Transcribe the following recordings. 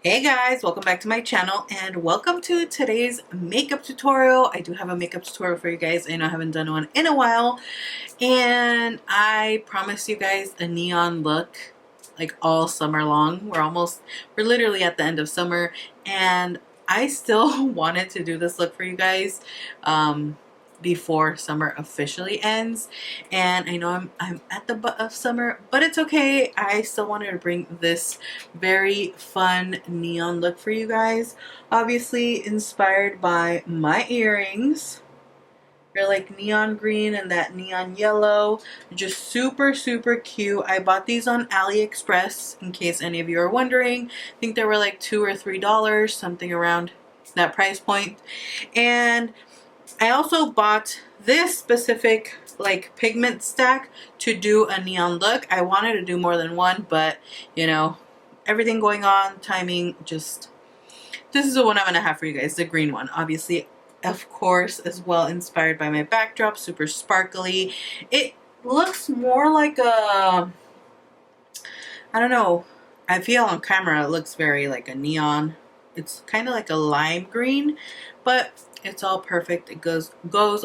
Hey guys, welcome back to my channel and welcome to today's makeup tutorial. I do have a makeup tutorial for you guys. I know I haven't done one in a while and I promised you guys a neon look like all summer long. We're literally at the end of summer and I still wanted to do this look for you guys before summer officially ends. And I know I'm at the butt of summer, but it's okay. I still wanted to bring this very fun neon look for you guys. Obviously inspired by my earrings. They're like neon green and that neon yellow. Just super cute. I bought these on AliExpress in case any of you are wondering. I think they were like $2 or $3, something around that price point. And I also bought this specific like pigment stack to do a neon look. I wanted to do more than one, but you know, everything going on, timing, just this is the one I'm gonna have for you guys, the green one. Obviously, of course, as well inspired by my backdrop, super sparkly. It looks more like a, I don't know, I feel on camera it looks very like a neon. It's kind of like a lime green, but it's all perfect. It goes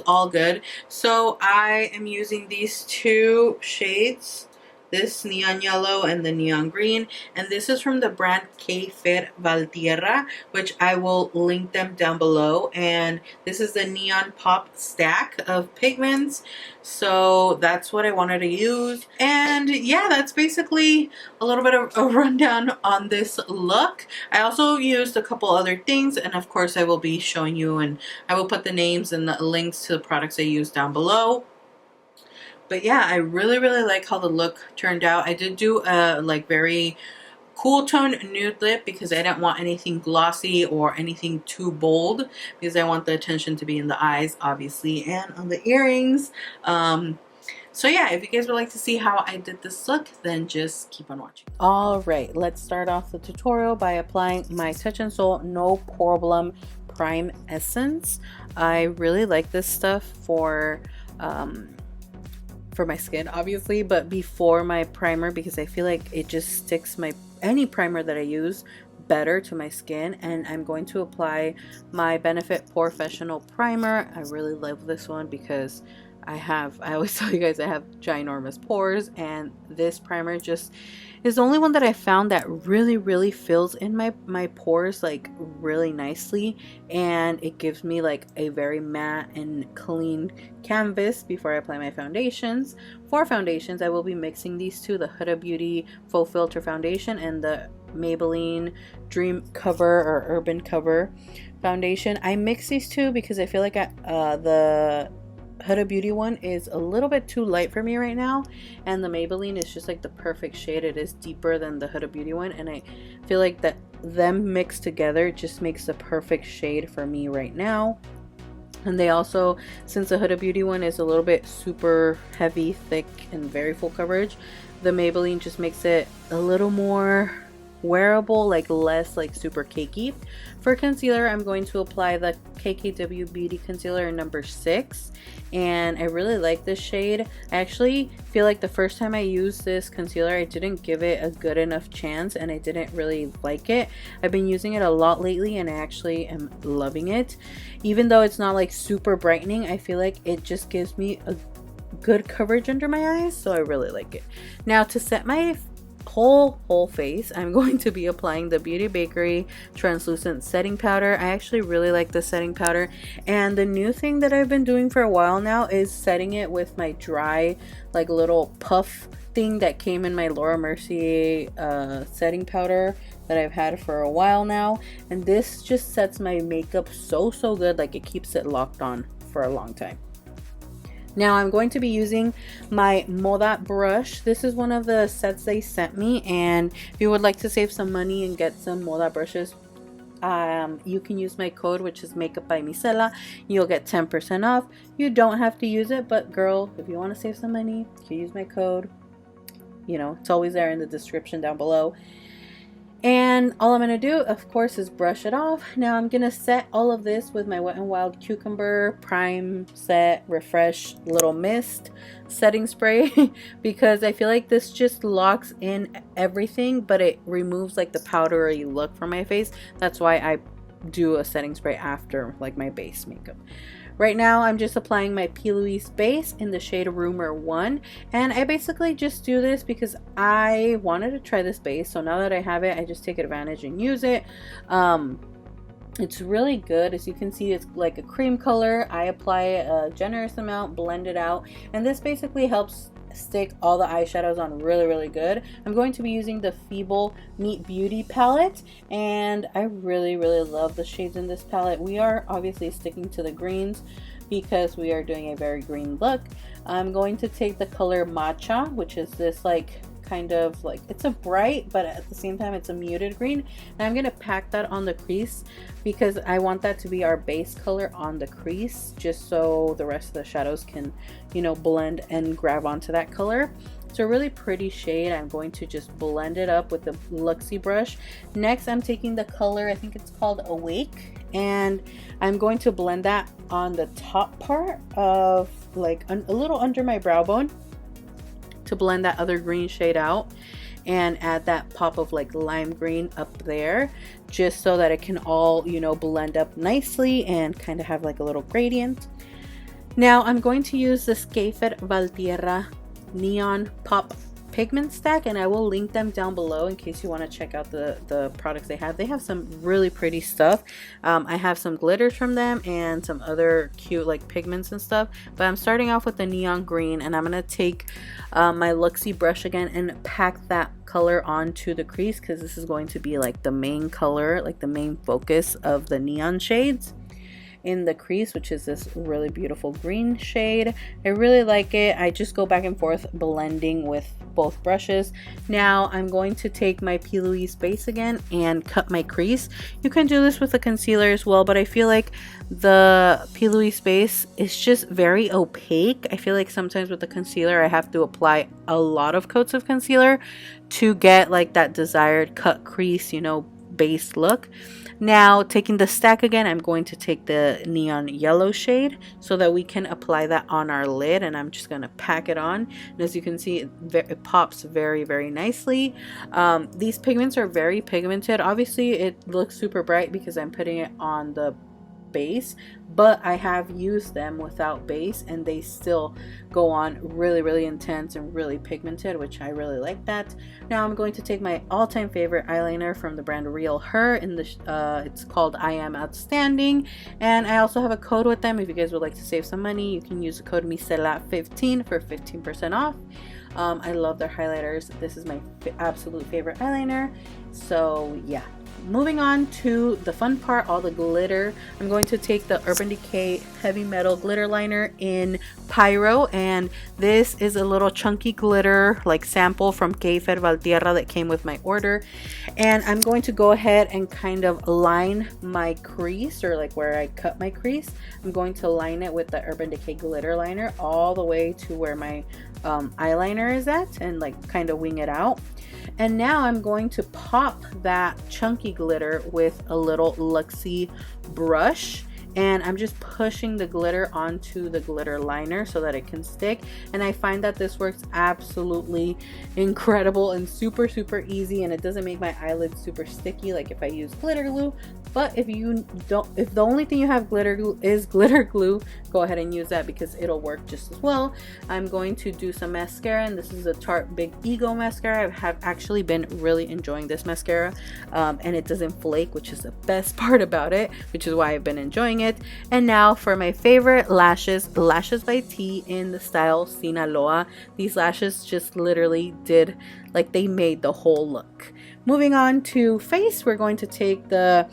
all good. So I am using these two shades, this neon yellow and the neon green, and this is from the brand K Valtierra, which I will link them down below. And this is the neon pop stack of pigments, so that's what I wanted to use. And yeah, that's basically a little bit of a rundown on this look. I also used a couple other things, and of course I will be showing you, and I will put the names and the links to the products I used down below. But yeah, I really like how the look turned out. I did do a like very cool tone nude lip because I didn't want anything glossy or anything too bold, because I want the attention to be in the eyes, obviously, and on the earrings. So yeah, if you guys would like to see how I did this look, then just keep on watching. All right, let's start off the tutorial by applying my Touch in Sol No Problem Prime Essence. I really like this stuff for my skin, obviously, but before my primer, because I feel like it just sticks any primer that I use better to my skin. And I'm going to apply my Benefit Professional Primer. I really love this one because I always tell you guys I have ginormous pores, and this primer just is the only one that I found that really fills in my pores like really nicely, and it gives me like a very matte and clean canvas before I apply my foundations. For foundations, I will be mixing these two, the Huda Beauty Full Filter Foundation and the Maybelline Dream Cover or Urban Cover Foundation. I mix these two because I feel like the Huda Beauty one is a little bit too light for me right now, and the Maybelline is just like the perfect shade. It is deeper than the Huda Beauty one, and I feel like that them mixed together just makes the perfect shade for me right now. And they also, since the Huda Beauty one is a little bit super heavy, thick, and very full coverage, the Maybelline just makes it a little more wearable, like less like super cakey. For concealer, I'm going to apply the KKW Beauty Concealer in number 6, and I really like this shade. I actually feel like the first time I used this concealer, I didn't give it a good enough chance, and I didn't really like it. I've been using it a lot lately, and I actually am loving it. Even though it's not like super brightening, I feel like it just gives me a good coverage under my eyes, so I really like it. Now, to set my whole face, I'm going to be applying the Beauty Bakery translucent setting powder. I actually really like the setting powder, and the new thing that I've been doing for a while now is setting it with my dry like little puff thing that came in my Laura Mercier setting powder that I've had for a while now, and this just sets my makeup so good, like it keeps it locked on for a long time. Now I'm going to be using my Moda brush. This is one of the sets they sent me, and if you would like to save some money and get some Moda brushes, you can use my code, which is MakeupByMisela. You'll get 10% off. You don't have to use it, but girl, if you want to save some money, you can use my code. You know, it's always there in the description down below. And all I'm going to do, of course, is brush it off. Now I'm going to set all of this with my Wet n Wild Cucumber Prime Set Refresh Little Mist setting spray because I feel like this just locks in everything, but it removes like the powdery look from my face. That's why I do a setting spray after like my base makeup. Right now I'm just applying my P. Louise base in the shade Rumor 1, and I basically just do this because I wanted to try this base, so now that I have it I just take advantage and use it. It's really good. As you can see, it's like a cream color. I apply a generous amount, blend it out, and this basically helps stick all the eyeshadows on really good. I'm going to be using the Feeble Meat Beauty palette, and I really love the shades in this palette. We are obviously sticking to the greens because we are doing a very green look. I'm going to take the color Matcha, which is this like kind of like, it's a bright but at the same time it's a muted green, and I'm gonna pack that on the crease because I want that to be our base color on the crease, just so the rest of the shadows can, you know, blend and grab onto that color. It's a really pretty shade. I'm going to just blend it up with the Luxie brush. Next I'm taking the color, I think it's called Awake, and I'm going to blend that on the top part of like a little under my brow bone to blend that other green shade out, and add that pop of like lime green up there, just so that it can all, you know, blend up nicely and kind of have like a little gradient. Now I'm going to use the Scafer Valtierra Neon Pop pigment stack, and I will link them down below in case you want to check out the products they have. They have some really pretty stuff. I have some glitters from them and some other cute like pigments and stuff, but I'm starting off with the neon green, and I'm gonna take my Luxie brush again and pack that color onto the crease because this is going to be like the main color, like the main focus of the neon shades in the crease, which is this really beautiful green shade. I really like it. I just go back and forth blending with both brushes. Now I'm going to take my P. Louise base again and cut my crease. You can do this with a concealer as well, but I feel like the P. Louise base is just very opaque. I feel like sometimes with the concealer I have to apply a lot of coats of concealer to get like that desired cut crease, you know, base look. Now taking the stack again, I'm going to take the neon yellow shade so that we can apply that on our lid, and I'm just going to pack it on. And as you can see, it pops very nicely. These pigments are very pigmented. Obviously it looks super bright because I'm putting it on the base, but I have used them without base and they still go on really intense and really pigmented, which I really like that. Now I'm going to take my all-time favorite eyeliner from the brand Real Her in the it's called I Am Outstanding, and I also have a code with them. If you guys would like to save some money, you can use the code Misela15 for 15% off. I love their highlighters. This is my absolute favorite eyeliner. So yeah, moving on to the fun part, all the glitter. I'm going to take the Urban Decay Heavy Metal Glitter Liner in Pyro, and this is a little chunky glitter like sample from Scafer Valtierra that came with my order. And I'm going to go ahead and kind of line my crease, or like where I cut my crease. I'm going to line it with the Urban Decay Glitter Liner all the way to where my eyeliner is at, and like kind of wing it out. And now I'm going to pop that chunky glitter with a little Luxie brush, and I'm just pushing the glitter onto the glitter liner so that it can stick. And I find that this works absolutely incredible and super easy, and it doesn't make my eyelids super sticky like if I use glitter glue. But if the only thing you have glitter glue is glitter glue, go ahead and use that because it'll work just as well. I'm going to do some mascara, and this is a Tarte Big Ego mascara. I have actually been really enjoying this mascara, and it doesn't flake, which is the best part about it, which is why I've been enjoying it. And now for my favorite lashes, Lashes by T in the style Sinaloa. These lashes just literally did, like, they made the whole look. Moving on to face, we're going to take the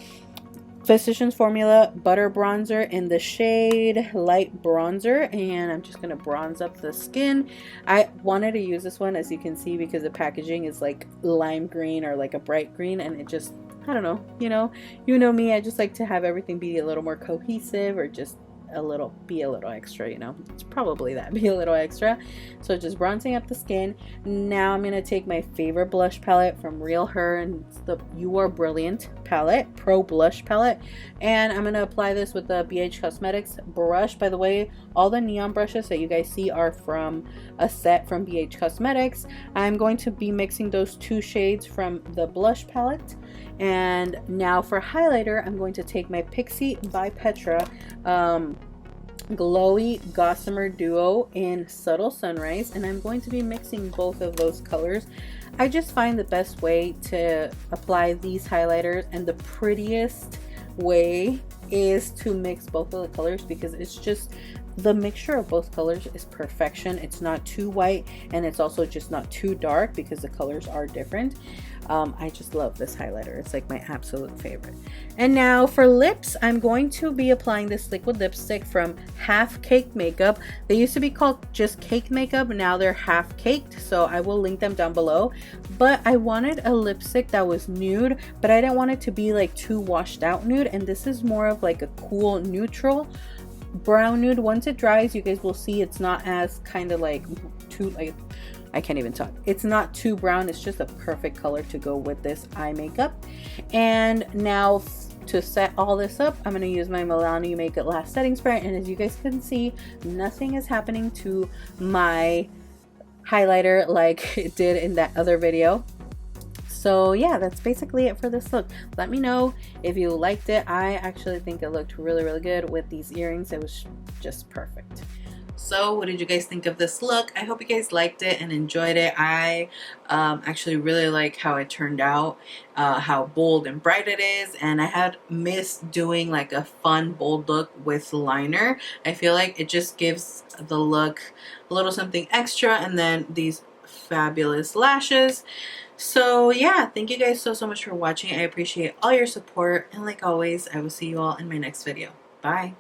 Physicians Formula Butter Bronzer in the shade Light Bronzer, and I'm just going to bronze up the skin. I wanted to use this one, as you can see, because the packaging is like lime green or like a bright green, and it just, I don't know, you know me, I just like to have everything be a little more cohesive, or just, be a little extra, you know. It's probably that, be a little extra. So just bronzing up the skin. Now I'm gonna take my favorite blush palette from Real Her, and it's the You Are Brilliant palette, Pro Blush palette, and I'm gonna apply this with the BH Cosmetics brush. By the way, all the neon brushes that you guys see are from a set from BH Cosmetics. I'm going to be mixing those 2 shades from the blush palette. And now for highlighter, I'm going to take my Pixie by Petra Glowy Gossamer Duo in Subtle Sunrise, and I'm going to be mixing both of those colors. I just find the best way to apply these highlighters, and the prettiest way is to mix both of the colors, because it's just the mixture of both colors is perfection. It's not too white, and it's also just not too dark, because the colors are different. I just love this highlighter. It's like my absolute favorite. And now for lips, I'm going to be applying this liquid lipstick from Half Cake Makeup. They used to be called just Cake Makeup, now they're Half Caked, so I will link them down below. But I wanted a lipstick that was nude, but I didn't want it to be like too washed out nude, and this is more of like a cool neutral brown nude. Once it dries, you guys will see it's not as kind of like too, like, I can't even talk. It's not too brown. It's just a perfect color to go with this eye makeup. And now to set all this up, I'm going to use my Milani Make It Last setting spray. And as you guys can see, nothing is happening to my highlighter like it did in that other video. So yeah, that's basically it for this look. Let me know if you liked it. I actually think it looked really, really good with these earrings. It was just perfect. So what did you guys think of this look? I hope you guys liked it and enjoyed it. I actually really like how it turned out, how bold and bright it is, and I had missed doing like a fun bold look with liner. I feel like it just gives the look a little something extra, and then these fabulous lashes. So yeah, thank you guys so much for watching. I appreciate all your support, and like always, I will see you all in my next video. Bye.